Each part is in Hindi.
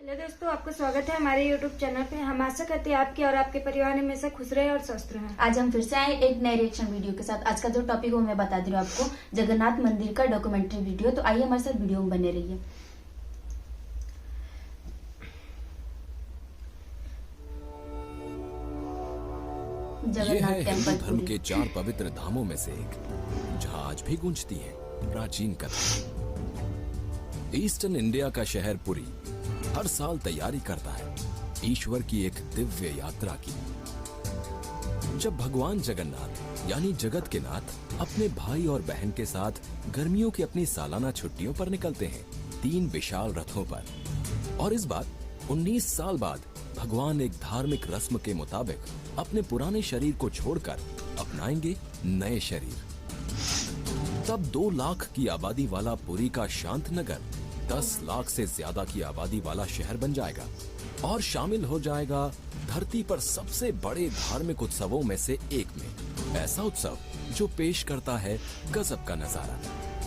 हेलो दोस्तों, आपका स्वागत है हमारे यूट्यूब चैनल पे। हम आशा करते हैं आपके और आपके परिवार हमेशा खुश रहे और स्वस्थ रहे। आज हम फिर से आए एक नए रिएक्शन वीडियो के साथ। आज का जो टॉपिक है मैं बता दे रही हूँ आपको, जगन्नाथ मंदिर का डॉक्यूमेंट्री वीडियो। तो आइए हमारे साथ वीडियो में बने रहिए। ये है हिंदू धर्म के 4 पवित्र धामों में से एक, जहां आज भी गूंजती है प्राचीन कथा। ईस्टर्न इंडिया का शहर पुरी हर साल तैयारी करता है ईश्वर की एक दिव्य यात्रा की। जब भगवान जगन्नाथ यानी जगत के नाथ अपने भाई और बहन के साथ गर्मियों की अपनी सालाना छुट्टियों पर निकलते हैं 3 विशाल रथों पर, और इस बार 19 साल बाद भगवान एक धार्मिक रस्म के मुताबिक अपने पुराने शरीर को छोड़कर अपनाएंगे नए शरीर। तब 2 लाख की आबादी वाला पुरी का शांत नगर 10 लाख से ज्यादा की आबादी वाला शहर बन जाएगा और शामिल हो जाएगा धरती पर सबसे बड़े धार्मिक उत्सवों में से एक में। ऐसा उत्सव जो पेश करता है गजब का नजारा,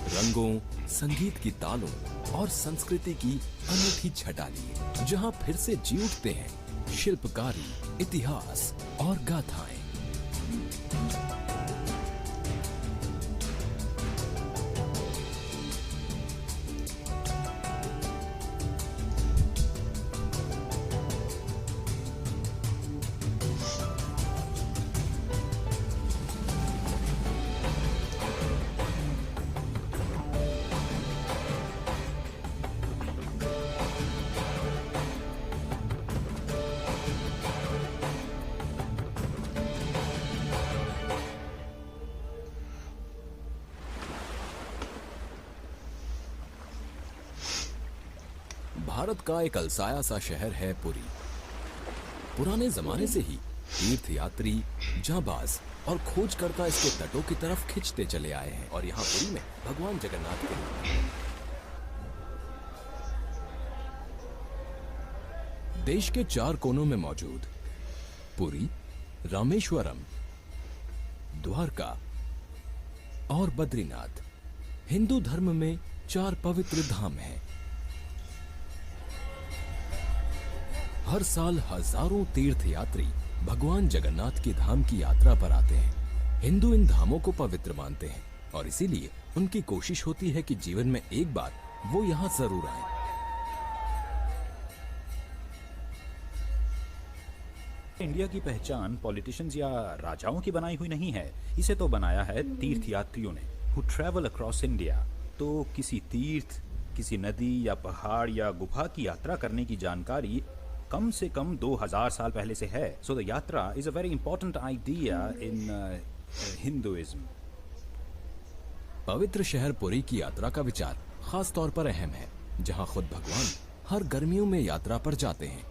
रंगों, संगीत की तालों और संस्कृति की अनूठी छटा लिए, जहां फिर से जी उठते हैं शिल्पकारी, इतिहास और गाथाएं। भारत का एक अलसाया सा शहर है पुरी। पुराने जमाने से ही तीर्थ यात्री, जांबाज और खोजकर्ता इसके तटों की तरफ खिंचते चले आए हैं, और यहाँ पुरी में भगवान जगन्नाथ के देश के 4 कोनों में मौजूद पुरी, रामेश्वरम, द्वारका और बद्रीनाथ हिंदू धर्म में 4 पवित्र धाम हैं। हर साल हजारों तीर्थयात्री भगवान जगन्नाथ के धाम की यात्रा पर आते हैं। हिंदू इन धामों को पवित्र मानते हैं और इसीलिए उनकी कोशिश होती है कि जीवन में एक बार वो यहाँ जरूर आएं। इंडिया की पहचान पॉलिटिशियंस या राजाओं की बनाई हुई नहीं है, इसे तो बनाया है तीर्थयात्रियों ने, हु ट्रैवल अक्रॉस इंडिया। तो किसी तीर्थ, किसी नदी या पहाड़ या गुफा की यात्रा करने की जानकारी कम से कम 2000 साल पहले से है। सो द यात्रा is a very important idea in Hinduism. पवित्र शहर पुरी की यात्रा का विचार खास तौर पर अहम है, जहां खुद भगवान हर गर्मियों में यात्रा पर जाते हैं।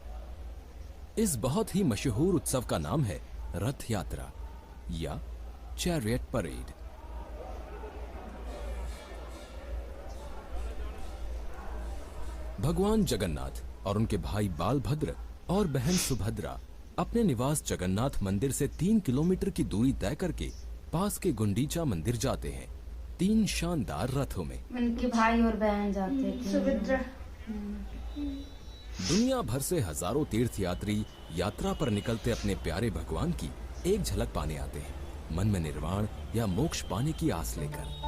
इस बहुत ही मशहूर उत्सव का नाम है रथ यात्रा या चैरियट परेड। भगवान जगन्नाथ और उनके भाई बालभद्र और बहन सुभद्रा अपने निवास जगन्नाथ मंदिर से 3 किलोमीटर की दूरी तय करके पास के गुंडीचा मंदिर जाते हैं 3 शानदार रथों में। उनके भाई और बहन जाते थे। सुभद्रा। दुनिया भर से हजारों तीर्थयात्री यात्रा पर निकलते अपने प्यारे भगवान की एक झलक पाने आते हैं, मन में निर्वाण या मोक्ष पाने की आस लेकर।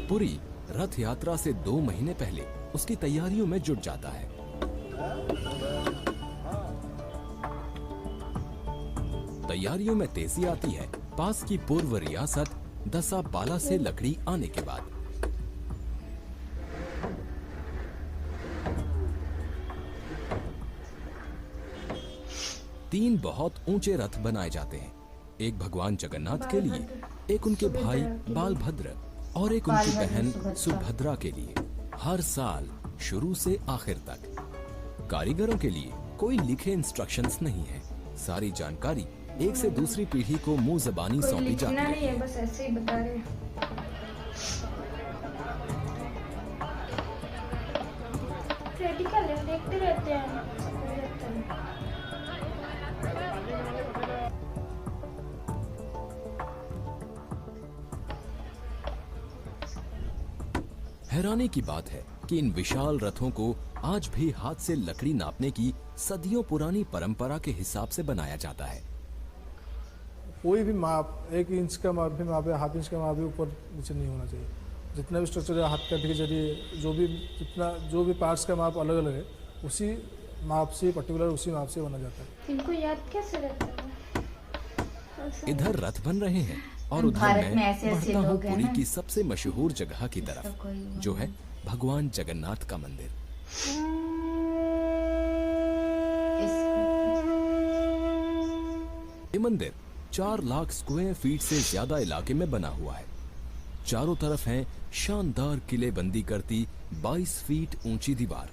पुरी रथ यात्रा से 2 महीने पहले उसकी तैयारियों में जुट जाता है। तैयारियों में तेजी आती है पास की पूर्व रियासत दसापाला से लकड़ी आने के बाद। तीन बहुत ऊंचे रथ बनाए जाते हैं, एक भगवान जगन्नाथ के लिए, एक उनके भाई बालभद्र और एक उनकी बहन सुभद्रा के लिए। हर साल शुरू से आखिर तक कारीगरों के लिए कोई लिखे इंस्ट्रक्शंस नहीं है। सारी जानकारी एक से दूसरी पीढ़ी को मुंह ज़बानी सौंपी जाती है। बस ऐसे ही बता रहे। प्रैक्टिकल देखते रहते हैं। हैरानी की बात है कि इन विशाल रथों को आज भी हाथ से लकड़ी नापने की सदियों पुरानी परंपरा के हिसाब से बनाया जाता है। कोई भी माप 1 इंच का माप भी माप है, हाफ इंच का माप भी ऊपर नीचे नहीं होना चाहिए। जितना भी स्ट्रक्चर है हाथ काठी के जरिए जो भी पार्ट्स का माप अलग अलग है, उसी माप से पर्टिकुलर उसी माप से बना जाता है। इनको याद कैसे रहता है? इधर रथ बन रहे हैं और उधर भारत में मैं ऐसे बढ़ता हूँ लोग हैं पुरी ना। की सबसे मशहूर जगह की इसका तरफ, कोई वो जो है भगवान जगन्नाथ का मंदिर। ये मंदिर 4 लाख स्क्वायर फीट से ज्यादा इलाके में बना हुआ है। चारों तरफ है शानदार किलेबंदी करती 22 फीट ऊंची दीवार।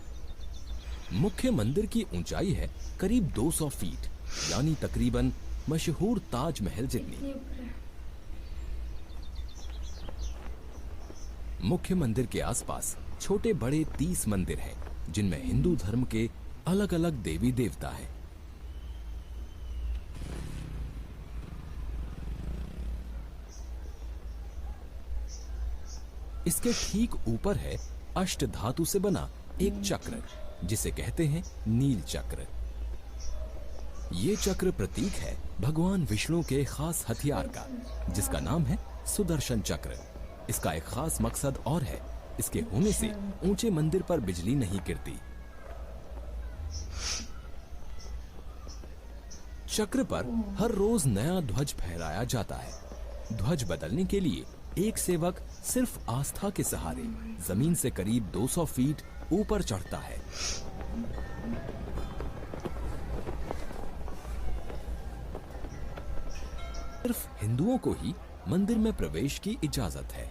मुख्य मंदिर की ऊंचाई है करीब 200 फीट, यानी तकरीबन मशहूर ताजमहल जितनी। मुख्य मंदिर के आसपास छोटे बड़े 30 मंदिर हैं, जिनमें हिंदू धर्म के अलग अलग देवी देवता हैं। इसके ठीक ऊपर है अष्ट धातु से बना एक चक्र, जिसे कहते हैं नील चक्र। ये चक्र प्रतीक है भगवान विष्णु के खास हथियार का, जिसका नाम है सुदर्शन चक्र। इसका एक खास मकसद और है, इसके होने से ऊंचे मंदिर पर बिजली नहीं गिरती। चक्र पर हर रोज नया ध्वज फहराया जाता है। ध्वज बदलने के लिए एक सेवक सिर्फ आस्था के सहारे जमीन से करीब 200 फीट ऊपर चढ़ता है। सिर्फ हिंदुओं को ही मंदिर में प्रवेश की इजाजत है।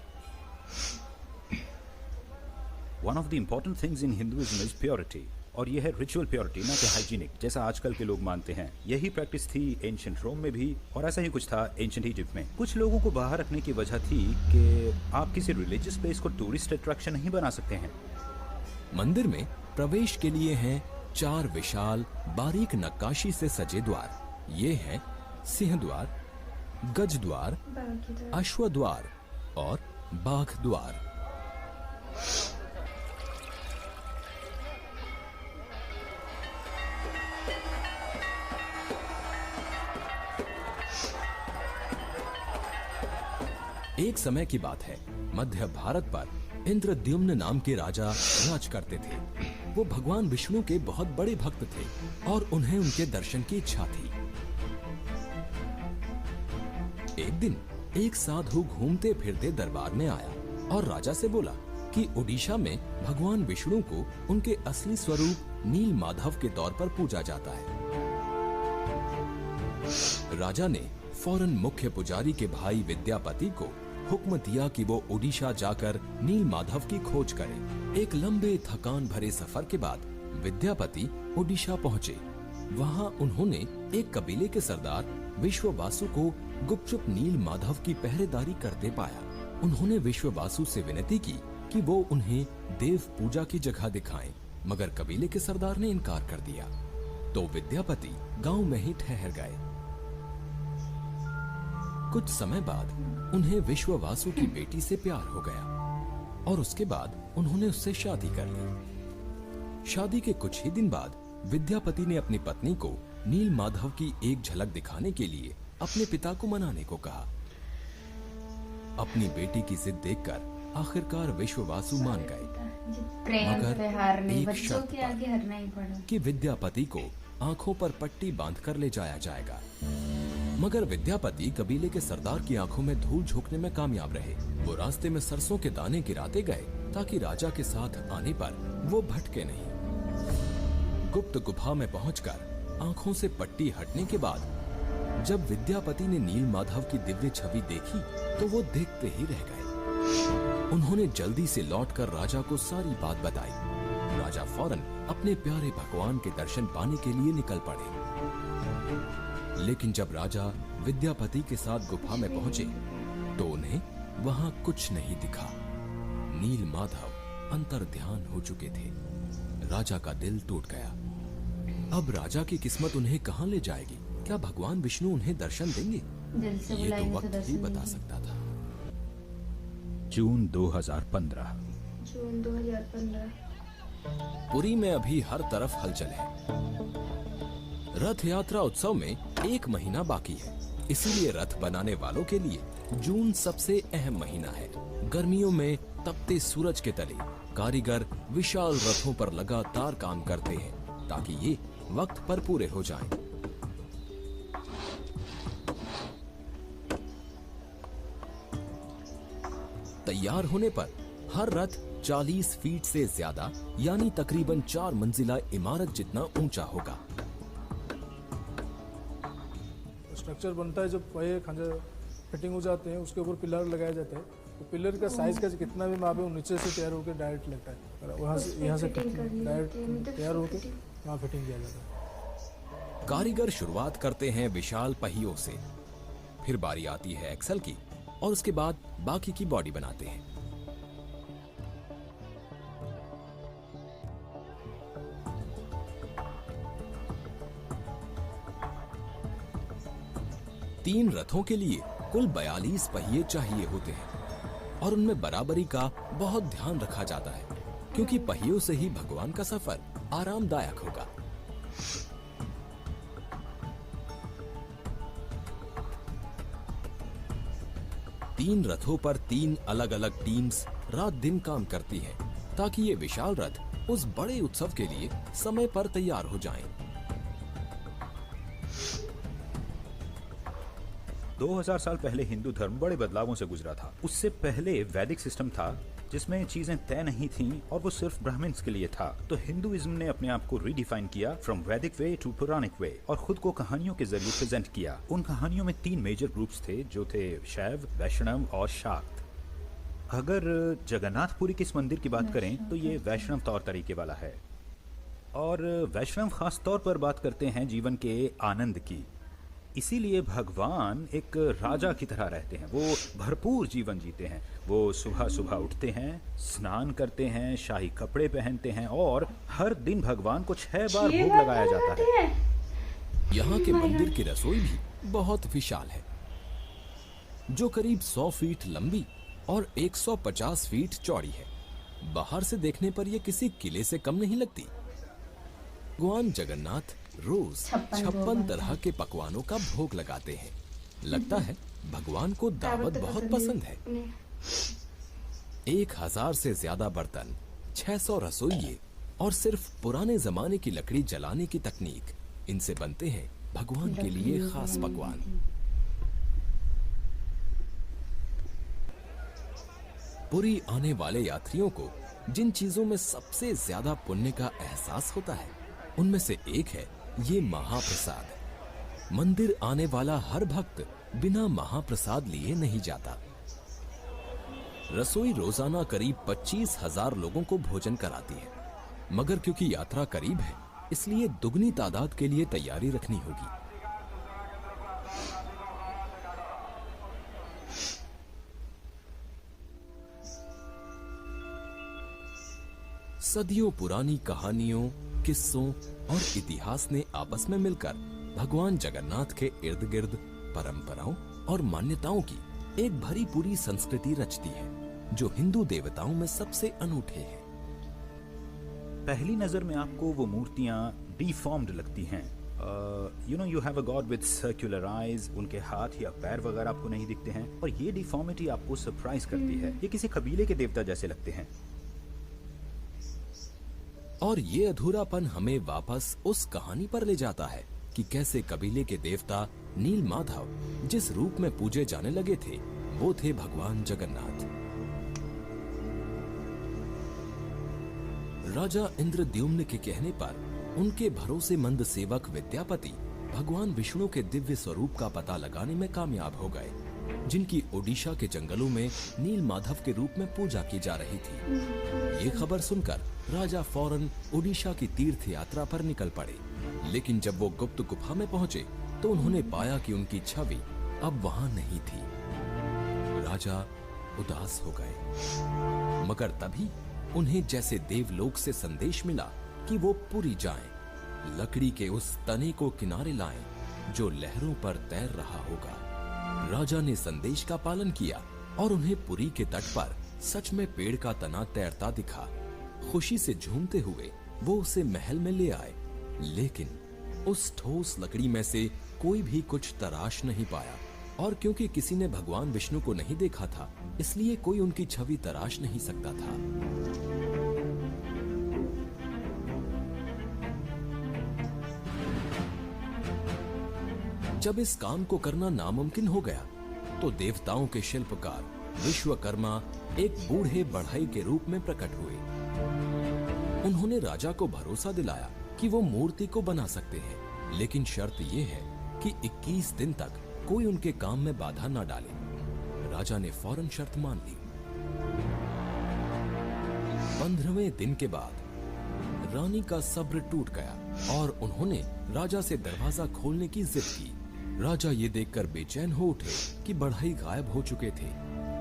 One of the important things in Hinduism is purity, और यह है रिचुअल प्योरिटी, ना कि हाइजीनिक जैसा आजकल के लोग मानते हैं। यही प्रैक्टिस थी एंशिएंट रोम में भी, और ऐसा ही कुछ था एंशिएंट इजिप्ट में। कुछ लोगों को बाहर रखने की वजह थी कि आप किसी रिलीजियस प्लेस को टूरिस्ट अट्रैक्शन नहीं बना सकते हैं। मंदिर में प्रवेश के लिए हैं 4 विशाल बारीक नक्काशी से सजे द्वार। ये हैं सिंह द्वार, गज द्वार, अश्व द्वार और बाघ द्वार। एक समय की बात है, मध्य भारत पर इंद्रद्युम्न नाम के राजा राज करते थे। वो भगवान विष्णु के बहुत बड़े भक्त थे और उन्हें उनके दर्शन की इच्छा थी। एक दिन एक साधु घूमते फिरते दरबार में आया और राजा से बोला कि ओडिशा में भगवान विष्णु को उनके असली स्वरूप नील माधव के तौर पर पूजा जाता है। राजा ने फौरन मुख्य पुजारी के भाई विद्यापति को हुक्म दिया कि वो ओडिशा जाकर नील माधव की खोज करें। एक लंबे थकान भरे सफर के बाद विद्यापति ओडिशा पहुँचे। वहाँ उन्होंने एक कबीले के सरदार विश्ववासु को गुपचुप नील माधव की पहरेदारी करते पाया। उन्होंने विश्ववासु से विनती की कि वो उन्हें देव पूजा की जगह दिखाएं, मगर कबीले के सरदार ने इनकार कर दिया। तो विद्यापति गांव में ही ठहर गए। कुछ समय बाद उन्हें विश्ववासु की बेटी से प्यार हो गया और उसके बाद उन्होंने उससे शादी कर ली। शादी के कुछ ही दिन बाद विद्यापति ने अपनी पत्नी को नील माधव की एक झलक दिखाने के लिए अपने पिता को मनाने को कहा। अपनी बेटी की जिद देखकर आखिरकार विश्ववासु मान गए, प्रेम मगर पे हारने, एक बच्चों शर्त के पर आगे हारना ही पड़ा। कि विद्यापति को आंखों पर पट्टी बांधकर ले जाया जाएगा। मगर विद्यापति कबीले के सरदार की आंखों में धूल झोंकने में कामयाब रहे। वो रास्ते में सरसों के दाने गिराते गए ताकि राजा के साथ आने पर वो भटके नहीं। गुप्त गुफा में पहुंचकर आंखों से पट्टी हटने के बाद जब विद्यापति ने नील माधव की दिव्य छवि देखी तो वो देखते ही रह गए। उन्होंने जल्दी से लौटकर राजा को सारी बात बताई। राजा फौरन अपने प्यारे भगवान के दर्शन पाने के लिए निकल पड़े। लेकिन जब राजा विद्यापति के साथ गुफा में पहुंचे तो उन्हें वहां कुछ नहीं दिखा। नील माधव अंतर्ध्यान हो चुके थे। राजा का दिल टूट गया। अब राजा की किस्मत उन्हें कहां ले जाएगी? क्या भगवान विष्णु उन्हें दर्शन देंगे? दिल से ये तो बुलाएंगे तो वक्त ही दर्शन बता देंगे। सकता था। जून 2015 जून 2015। पुरी में अभी हर तरफ हलचल है। रथ यात्रा उत्सव में 1 महीना बाकी है, इसीलिए रथ बनाने वालों के लिए जून सबसे अहम महीना है। गर्मियों में तपते सूरज के तले कारीगर विशाल रथों पर लगातार काम करते हैं ताकि ये वक्त पर पूरे हो जाएं। तैयार होने पर हर रथ 40 फीट से ज्यादा यानी तकरीबन 4 मंजिला इमारत जितना ऊंचा होगा। स्ट्रक्चर बनता है, जब पहिए खंजर फिटिंग हो जाते हैं उसके ऊपर पिलर लगाया जाता है, तो पिलर का साइज का कितना भी माप है वो नीचे से तैयार होकर डायरेक्ट लगता है, वहाँ से यहाँ से डायरेक्ट तैयार होकर वहाँ फिटिंग किया जाता है। कारीगर शुरुआत करते हैं विशाल पहियों से, फिर बारी आती है एक्सल की और उसके बाद बाकी की बॉडी बनाते हैं। तीन रथों के लिए कुल 42 पहिए चाहिए होते हैं और उनमें बराबरी का बहुत ध्यान रखा जाता है, क्योंकि पहियों से ही भगवान का सफर आरामदायक होगा। तीन रथों पर 3 अलग अलग टीम्स रात दिन काम करती हैं, ताकि ये विशाल रथ उस बड़े उत्सव के लिए समय पर तैयार हो जाएं। 2000 साल पहले हिंदू धर्म बड़े बदलावों से गुजरा था। उससे पहले वैदिक सिस्टम था जिसमें चीजें तय नहीं थीं और वो सिर्फ ब्राह्मण्स के लिए था। तो हिंदुइज्म ने अपने आप को रीडिफाइन किया फ्रॉम वैदिक वे टू पौराणिक वे और खुद को कहानियों के जरिए प्रेजेंट किया। उन कहानियों में 3 मेजर ग्रुप्स थे जो थे शैव, वैष्णव और शाक्त। अगर जगन्नाथपुरी के इस मंदिर की बात करें तो ये वैष्णव तौर तरीके वाला है और वैष्णव खास तौर पर बात करते हैं जीवन के आनंद की। इसीलिए भगवान एक राजा की तरह रहते हैं। वो भरपूर जीवन जीते हैं। वो सुबह सुबह उठते हैं, स्नान करते हैं, शाही कपड़े पहनते हैं और हर दिन भगवान को 6 बार भोग लगाया जाता है। यहाँ के मंदिर की रसोई भी बहुत विशाल है, जो करीब 100 फीट लंबी और 150 फीट चौड़ी है। बाहर से देखने पर यह किसी किले से कम नहीं लगती। भगवान जगन्नाथ रोज 56 तरह के पकवानों का भोग लगाते हैं। लगता है भगवान को दावत बहुत पसंद है। 1000 से ज्यादा बर्तन, 600 रसोइये और सिर्फ पुराने जमाने की लकड़ी जलाने की तकनीक, इनसे बनते हैं भगवान के लिए खास पकवान। पुरी आने वाले यात्रियों को जिन चीजों में सबसे ज्यादा पुण्य का एहसास होता है उनमें से एक है ये महाप्रसाद। मंदिर आने वाला हर भक्त बिना महाप्रसाद लिए नहीं जाता। रसोई रोजाना करीब 25,000 लोगों को भोजन कराती है, मगर क्योंकि यात्रा करीब है इसलिए दुगनी तादाद के लिए तैयारी रखनी होगी। सदियों पुरानी कहानियों, किस्सों और इतिहास ने आपस में मिलकर भगवान जगन्नाथ के इर्द गिर्द परंपराओं और मान्यताओं की एक भरी पूरी संस्कृति रचती है, जो हिंदू देवताओं में सबसे अनूठे हैं। पहली नजर में आपको वो मूर्तियां डिफॉर्म्ड लगती हैं। You have a God with circular eyes. उनके हाथ या पैर वगैरह आपको नहीं दिखते हैं और ये डिफॉर्मिटी आपको सरप्राइज करती है। ये किसी कबीले के देवता जैसे लगते हैं। और ये अधूरापन हमें वापस उस कहानी पर ले जाता है कि कैसे कबीले के देवता नील माधव जिस रूप में पूजे जाने लगे थे वो थे भगवान जगन्नाथ। राजा इंद्रद्युम्न के कहने पर उनके भरोसेमंद सेवक विद्यापति भगवान विष्णु के दिव्य स्वरूप का पता लगाने में कामयाब हो गए, जिनकी ओडिशा के जंगलों में नील माधव के रूप में पूजा की जा रही थी। ये खबर सुनकर राजा फौरन ओडिशा की तीर्थ यात्रा पर निकल पड़े, लेकिन जब वो गुप्त गुफा में पहुंचे तो उन्होंने पाया कि उनकी छवि अब वहां नहीं थी। राजा उदास हो गए, मगर तभी उन्हें जैसे देवलोक से संदेश मिला कि वो पुरी जाएं, लकड़ी के उस तने को किनारे लाएं जो लहरों पर तैर रहा होगा। राजा ने संदेश का पालन किया और उन्हें पुरी के तट पर सच में पेड़ का तना तैरता दिखा। खुशी से झूमते हुए वो उसे महल में ले आए, लेकिन उस ठोस लकड़ी में से कोई भी कुछ तराश नहीं पाया। और क्योंकि किसी ने भगवान विष्णु को नहीं देखा था, इसलिए कोई उनकी छवि तराश नहीं सकता था। जब इस काम को करना नामुमकिन हो गया, तो देवताओं के शिल्पकार विश्वकर्मा एक बूढ़े बढ़ई के रूप में प्रकट हुए। उन्होंने राजा को भरोसा दिलाया कि वो मूर्ति को बना सकते हैं, लेकिन शर्त ये है कि 21 दिन तक कोई उनके काम में बाधा न डाले। राजा ने फौरन शर्त मान ली। 15वें दिन के बाद रानी का सब्र टूट गया और उन्होंने राजा से दरवाजा खोलने की जिद की। राजा ये देखकर बेचैन हो उठे कि बढ़ई गायब हो चुके थे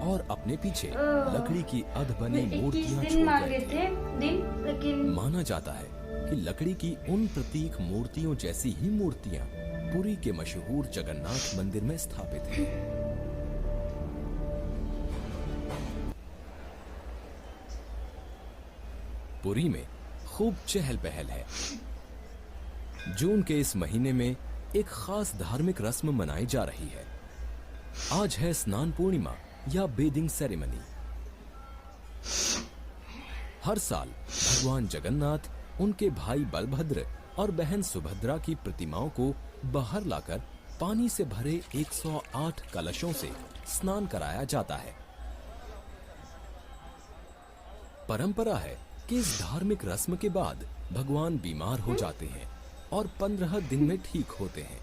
और अपने पीछे लकड़ी की अधबनी मूर्तियां छोड़ गए थे। लेकिन माना जाता है कि लकड़ी की उन प्रतीक मूर्तियों जैसी ही मूर्तियां पुरी के मशहूर जगन्नाथ मंदिर में स्थापित हैं। पुरी में खूब चहल पहल है। जून के इस महीने में एक खास धार्मिक रस्म मनाई जा रही है। आज है स्नान पूर्णिमा या बेदिंग सेरेमनी। हर साल भगवान जगन्नाथ उनके भाई बलभद्र और बहन सुभद्रा की प्रतिमाओं को बाहर लाकर पानी से भरे 108 कलशों से स्नान कराया जाता है। परंपरा है कि इस धार्मिक रस्म के बाद भगवान बीमार हो जाते हैं और 15 दिन में ठीक होते हैं।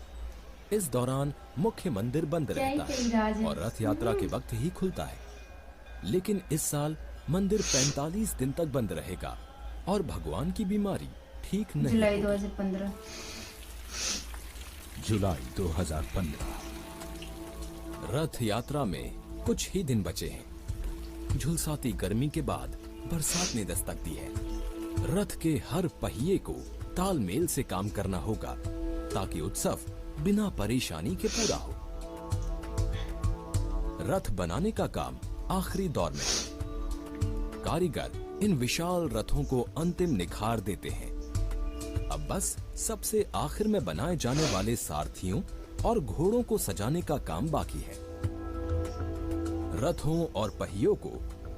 इस दौरान मुख्य मंदिर बंद रहता है और रथ यात्रा के वक्त ही खुलता है। लेकिन इस साल मंदिर 45 दिन तक बंद रहेगा और भगवान की बीमारी ठीक नहीं जुलाई होगी। 2015। जुलाई 2015। रथ यात्रा में कुछ ही दिन बचे हैं। झुलसाती गर्मी के बाद बरसात ने दस्तक दी है। रथ के हर पहिए को तालमेल से काम करना होगा ताकि उत्सव बिना परेशानी के पूरा हो। रथ बनाने का काम आखिरी दौर में है। कारीगर इन विशाल रथों को अंतिम निखार देते हैं। अब बस सबसे आखिर में बनाए जाने वाले सारथियों और घोड़ों को सजाने का काम बाकी है। रथों और पहियों को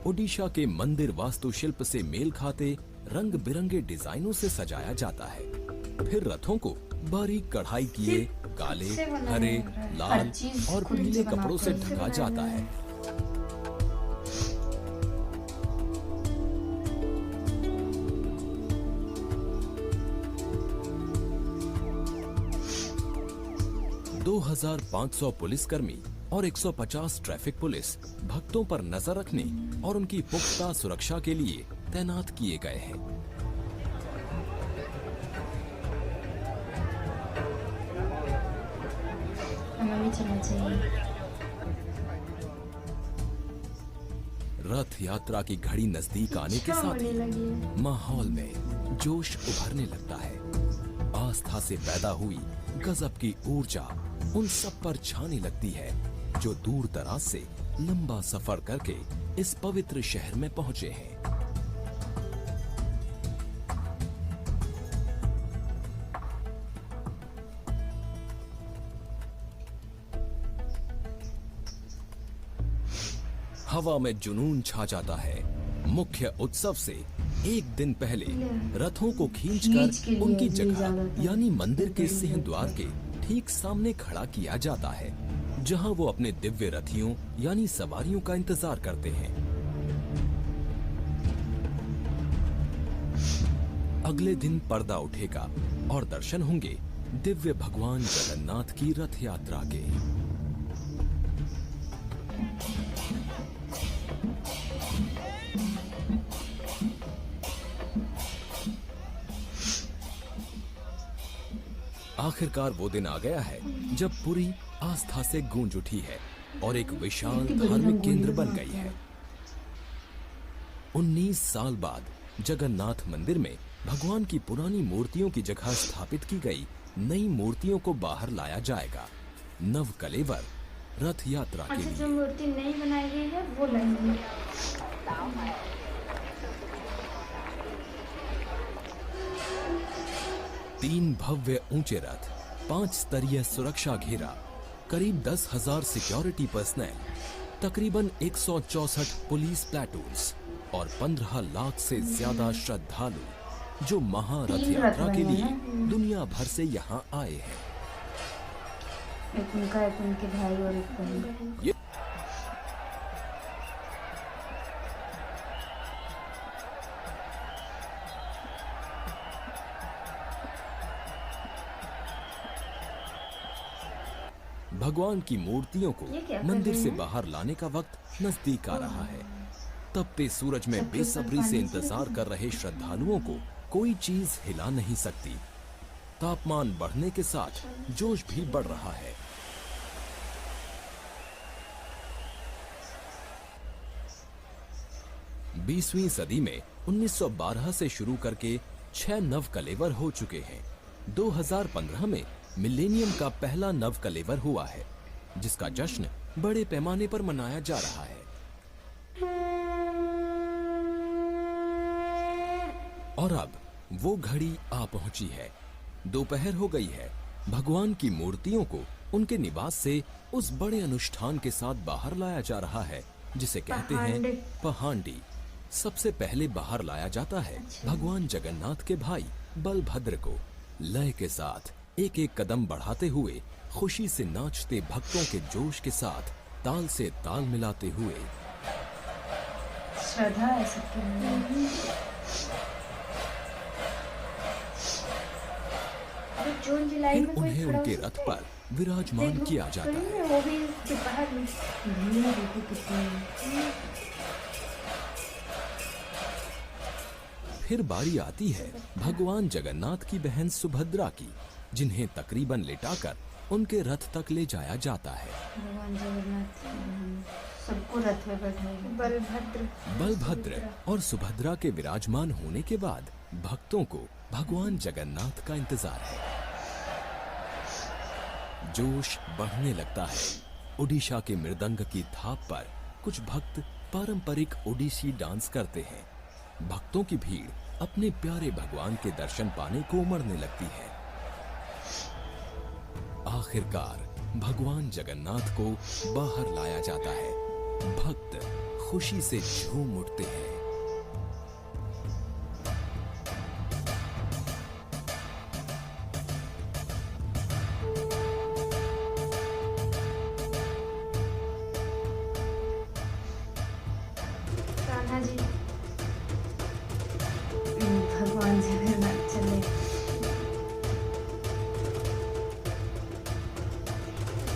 ओडिशा के मंदिर वास्तुशिल्प से मेल खाते रंग बिरंगे डिजाइनों से सजाया जाता है। फिर रथों को बारीक कढ़ाई किए काले, हरे, लाल और पीले कपड़ों से ढका जाता है। दो 2500 पुलिसकर्मी और 150 ट्रैफिक पुलिस भक्तों पर नजर रखने और उनकी पुख्ता सुरक्षा के लिए तैनात किए गए हैं। हमें भी चलना चाहिए। रथ यात्रा की घड़ी नजदीक आने के साथ होने ही लगी है। माहौल में जोश उभरने लगता है। आस्था से पैदा हुई गजब की ऊर्जा उन सब पर छाने लगती है जो दूर दराज से लंबा सफर करके इस पवित्र शहर में पहुंचे हैं। हवा में जुनून छा जाता है। मुख्य उत्सव से एक दिन पहले रथों को खींच के खींचकर लिए उनकी ले जगह जाना था। यानी मंदिर के सिंह द्वार के ठीक सामने खड़ा किया जाता है, जहां वो अपने दिव्य रथियों यानी सवारियों का इंतजार करते हैं। अगले दिन पर्दा उठेगा और दर्शन होंगे दिव्य भगवान जगन्नाथ की रथ यात्रा के। आखिरकार वो दिन आ गया है जब पुरी आस्था से गूंज उठी है और एक विशाल धार्मिक केंद्र बन गई है। 19 साल बाद जगन्नाथ मंदिर में भगवान की पुरानी मूर्तियों की जगह स्थापित की गई नई मूर्तियों को बाहर लाया जाएगा। नव कलेवर रथ यात्रा के अच्छा, लिए। जो मूर्ति नहीं बनाई गई है वो लाएंगे। तीन भव्य ऊंचे रथ, 5 स्तरीय सुरक्षा घेरा, करीब 10,000 सिक्योरिटी पर्सनल, तकरीबन 164 पुलिस प्लाटून्स और 15 लाख से ज्यादा श्रद्धालु जो महारथ 3 रथ यात्रा के बने लिए हैं। दुनिया भर से यहाँ आए हैं। एक उनका, एक उनके भाई और एक बहन। ये भगवान की मूर्तियों को ये क्या कर मंदिर रहे से हैं? बाहर लाने का वक्त नजदीक आ रहा है। तपते सूरज में सबके ऊपर बेसब्री से पानी इंतजार कर रहे श्रद्धालुओं को कोई चीज हिला नहीं सकती। तापमान बढ़ने के साथ जोश भी बढ़ रहा है। बीसवीं सदी में 1912 से शुरू करके 6 नव कलेवर हो चुके हैं। 2015 में मिलेनियम का पहला नव कलेवर हुआ है, जिसका जश्न बड़े पैमाने पर मनाया जा रहा है। और अब वो घड़ी आ पहुंची है। दोपहर हो गई है। भगवान की मूर्तियों को उनके निवास से उस बड़े अनुष्ठान के साथ बाहर लाया जा रहा है जिसे कहते हैं पहांडी। पहांडी। सबसे पहले बाहर लाया जाता है भगवान जगन्नाथ के भाई बलभद्र को। लय के साथ एक एक कदम बढ़ाते हुए, खुशी से नाचते भक्तों के जोश के साथ ताल से ताल मिलाते हुए श्रद्धा है सबके अंदर। अभी जून जुलाई फिर में कोई उन्हें खड़ा उनके हो रथ सकता है? पर विराजमान देखो, किया जाता कहीं है। ना, वो भी दोपहर में। भीड़ देखो कितनी है। फिर बारी आती है भगवान जगन्नाथ की बहन सुभद्रा की, जिन्हें तकरीबन लिटाकर उनके रथ तक ले जाया जाता है। भगवान जगन्नाथ सबको रथ में बैठाए गए। बलभद्र बलभद्र और सुभद्रा के विराजमान होने के बाद भक्तों को भगवान जगन्नाथ का इंतजार है। जोश बढ़ने लगता है। ओडिशा के मृदंग की थाप पर कुछ भक्त पारंपरिक ओडिसी डांस करते हैं। भक्तों की भीड़ अपने प्यारे भगवान के दर्शन पाने को उमड़ने लगती है। आखिरकार भगवान जगन्नाथ को बाहर लाया जाता है। भक्त खुशी से झूम उठते हैं। कान्हा जी भगवान जगन्नाथ चले।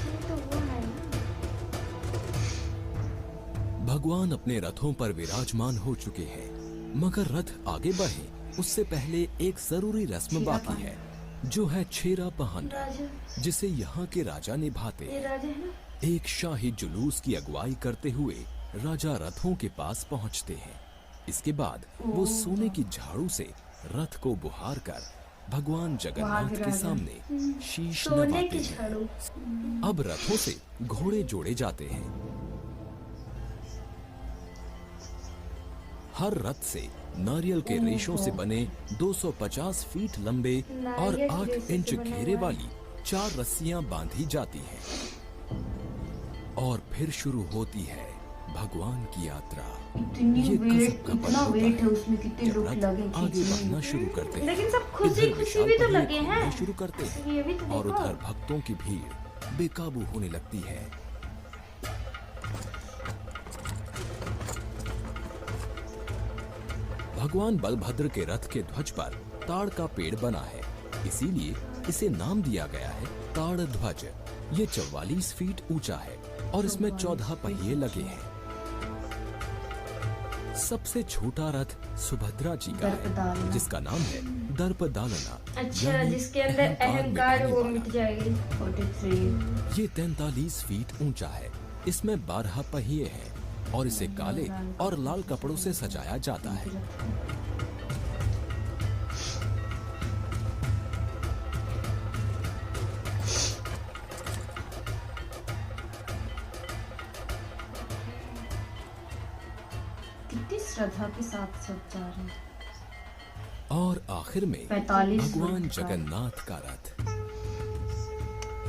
ये तो वो है ना। भगवान अपने रथों पर विराजमान हो चुके हैं, मगर रथ आगे बढ़े उससे पहले एक जरूरी रस्म छेरा बाकी है, जो है छेरा पहनना, राजा, जिसे यहाँ के राजा निभाते ये हैं। राजा है ना। एक शाही जुलूस की अगुवाई करते हुए राजा रथों के पास पहुँचते हैं। इसके बाद वो सोने की झाड़ू से रथ को बुहार कर भगवान जगन्नाथ के राजा। सामने शीश सोने नवाते की हैं। झाड़ू। अब रथों से घोड़े जोड़े जाते हैं। हर रथ से नारियल के रेशों से बने 250 फीट लंबे और नारियल के 8 रेशे इंच से बना घेरे हुआ है। वाली 4 रस्सियां बांधी जाती हैं। और फिर शुरू होती है भगवान की यात्रा। इतनी ये वेट, गजब का पल इतना होता वेट है है उसमें, कितने जब लोग रथ लगे आगे खींचने बढ़ना में। शुरू करते हैं। लेकिन सब खुशी इधर खुशी विशाल भी तो पहिए लगे घूमना हैं। शुरू करते हैं ये भी तो और देखो। उधर भक्तों की भीड़ बेकाबू होने लगती है। भगवान बलभद्र के रथ के ध्वज पर ताड़ का पेड़ बना है, इसीलिए इसे नाम दिया गया है ताड़ ध्वज। ये 44 फीट ऊंचा है और इसमें 14 पहिए लगे हैं। सबसे छोटा रथ सुभद्रा जी का है, दर्पदालना। जिसका नाम है दर्पदालना। अच्छा, यानी जिसके अंदर अहंकार मिटाने वो वाला। मिट जाएगी। 43। ये 43 फीट ऊंचा है। इसमें 12 पहिए हैं और इसे काले और लाल कपड़ों से सजाया जाता है। श्रद्धा के साथ सब जा रहे हैं। और आखिर में 45 भगवान फुट का। जगन्नाथ का रथ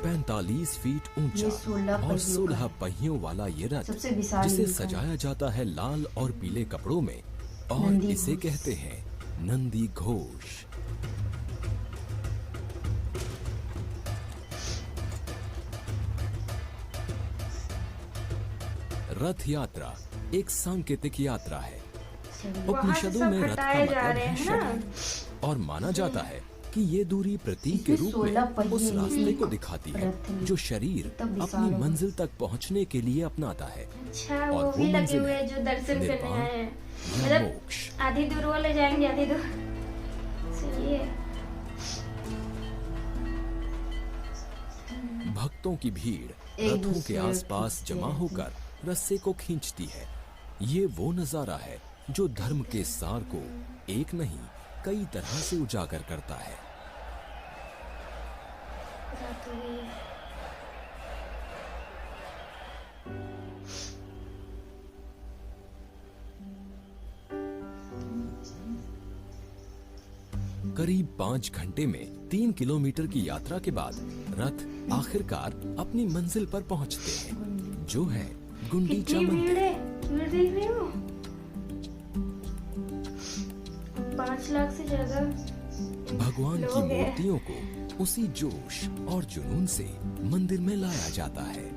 45 फीट ऊंचा ये 16 और पहियों 16 का। पहियों वाला ये रथ सबसे विशाल जिसे इनका है। सजाया जाता है लाल और पीले कपड़ों में और नंदी इसे घोष। कहते हैं नंदी घोष। रथ यात्रा एक सांकेतिक यात्रा है। उपनिषदों में रथ का हटाए जा मतलब रहे है हैं ना। शरीर और माना जाता है कि ये दूरी प्रतीक इसमें के रूप 16 में पहिए उस रास्ते हैं को दिखाती है रथ में। जो शरीर तब विशाल अपनी होगा। मंजिल तक पहुंचने के लिए अपनाता है। अच्छा, और वो वो भी लगे मंजिल हुए है हैं जो दर्शन करने निर्वाण आए हैं। या मतलब मोक्ष। आधी दूर वो ले जाएंगे, आधी दूर सही है। भक्तों की भीड़ एक रथों के दूसरे आसपास खींचते जमा रहते होकर रस्से को खींचती है। ये वो नजारा है जो धर्म के सार को एक नहीं कई तरह से उजागर करता है। रात हो गई है। करीब 5 घंटे में 3 किलोमीटर की यात्रा के बाद रथ आखिरकार अपनी मंजिल पर पहुंचते हैं जो है गुंडीचा कितनी भीड़ मंदिर। है, भीड़ देख रहे हो? 5 लाख से ज्यादा भगवान की लोग हैं। मूर्तियों को उसी जोश और जुनून से मंदिर में लाया जाता है।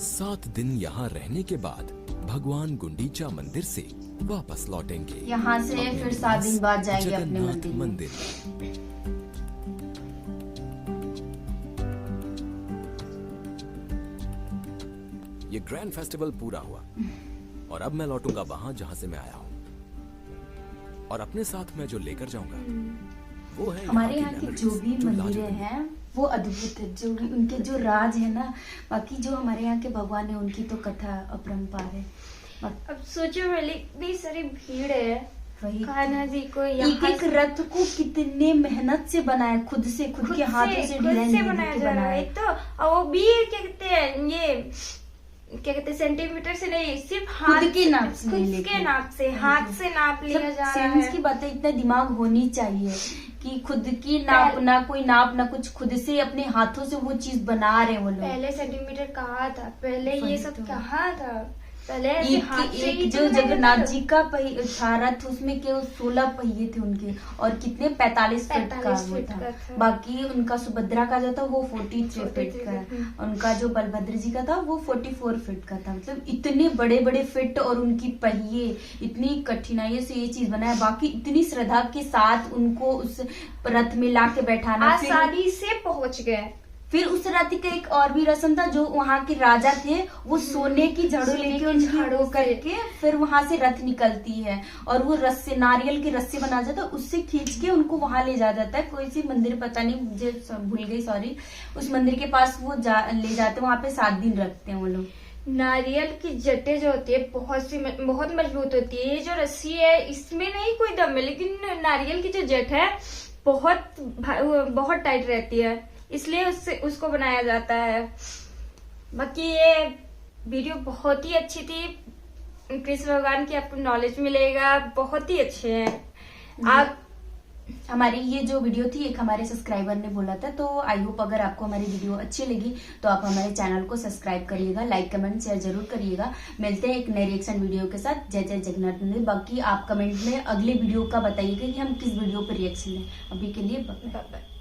सात दिन यहाँ रहने के बाद भगवान गुंडीचा मंदिर से वापस लौटेंगे। यहाँ से अपने फिर 7 दिन बाद जाएंगे अपने जगन्नाथ मंदिर में। मंदिर में। ये ग्रैंड फेस्टिवल पूरा हुआ और अब मैं लौटूंगा वहां जहां से मैं आया हूँ और अपने साथ मैं जो लेकर जाऊंगा वो है हमारे यहाँ यहाँ की के जो भी memories, जो मंदिरें लाजवाब हैं वो अद्भुत है, जो भी उनके जो राज है ना, बाकी जो हमारे यहाँ के भगवान है उनकी तो कथा अपरंपार है। अब सोचो पहले इतनी सारी भीड़ है, वही कान्हा जी को एक यहाँ एक रथ को कितने मेहनत से बनाया, खुद के हाथों से डिजाइन से दे बनाया के जा रहा है। बनाया। एक तो और वो भी क्या कहते हैं, ये क्या कहते हैं, सेंटीमीटर से नहीं, सिर्फ हाथ के नाप से खुद नहीं के लेके। नाप से, हाथ से नाप लिया मतलब जा रहा सेंस है। की बातें, इतना दिमाग होनी चाहिए कि खुद की नाप ना कोई नाप ना कुछ, खुद से अपने हाथों से वो चीज बना रहे हैं वो लोग। पहले सेंटीमीटर कहाँ था, पहले वही ये सब तो। कहाँ था, पहले ऐसे हाथ से ही एक जो तो बनाया जगन्नाथ जाता जी का था रथ, उसमें केवल 16 पहिए थे उनके और कितने 45 फीट का 45 वो फीट था। का था। बाकी उनका सुभद्रा का जो था वो 43 फीट का है। उनका जो बलभद्र जी का था वो 44 फीट का था। मतलब इतने बड़े बड़े फिट और उनकी पहिए, इतनी कठिनाइयों से ये चीज बनाया, बाकी इतनी श्रद्धा के साथ उनको उस रथ में ला के बैठाना। आसानी से पहुंच गए। फिर उस रथ का एक और भी रस्म था, जो वहाँ के राजा थे वो सोने की झाड़ू सोने लेके की उनकी झाड़ू वो से। करके फिर वहां से रथ निकलती है और वो रस्से, नारियल के रस्से बना जाता है, उससे खींच के उनको वहां ले जा जाता है। कोई सी मंदिर पता नहीं, मुझे भूल गई सॉरी, उस मंदिर के पास वो ले जाते, वहां पे 7 दिन रखते हैं वो लोग। नारियल की जटे जो होती है बहुत मजबूत होती है। ये जो रस्सी है इसमें नहीं कोई दम है, लेकिन नारियल की जो जट है बहुत टाइट रहती है, इसलिए उसको बनाया जाता है। बाकी ये वीडियो बहुत ही अच्छी थी, कृष्ण भगवान की आपको नॉलेज मिलेगा, बहुत ही अच्छे हैं। आप हमारी ये जो वीडियो थी एक हमारे सब्सक्राइबर ने बोला था, तो आई होप अगर आपको हमारी वीडियो अच्छी लगी तो आप हमारे चैनल को सब्सक्राइब करिएगा, लाइक कमेंट शेयर जरूर करिएगा। मिलते हैं एक नए रिएक्शन वीडियो के साथ। जय जय जगन्नाथ मंदिर। बाकी आप कमेंट में अगले वीडियो का बताइएगा कि हम किस वीडियो पर रिएक्शन दें। अभी के लिए बाय। बाय।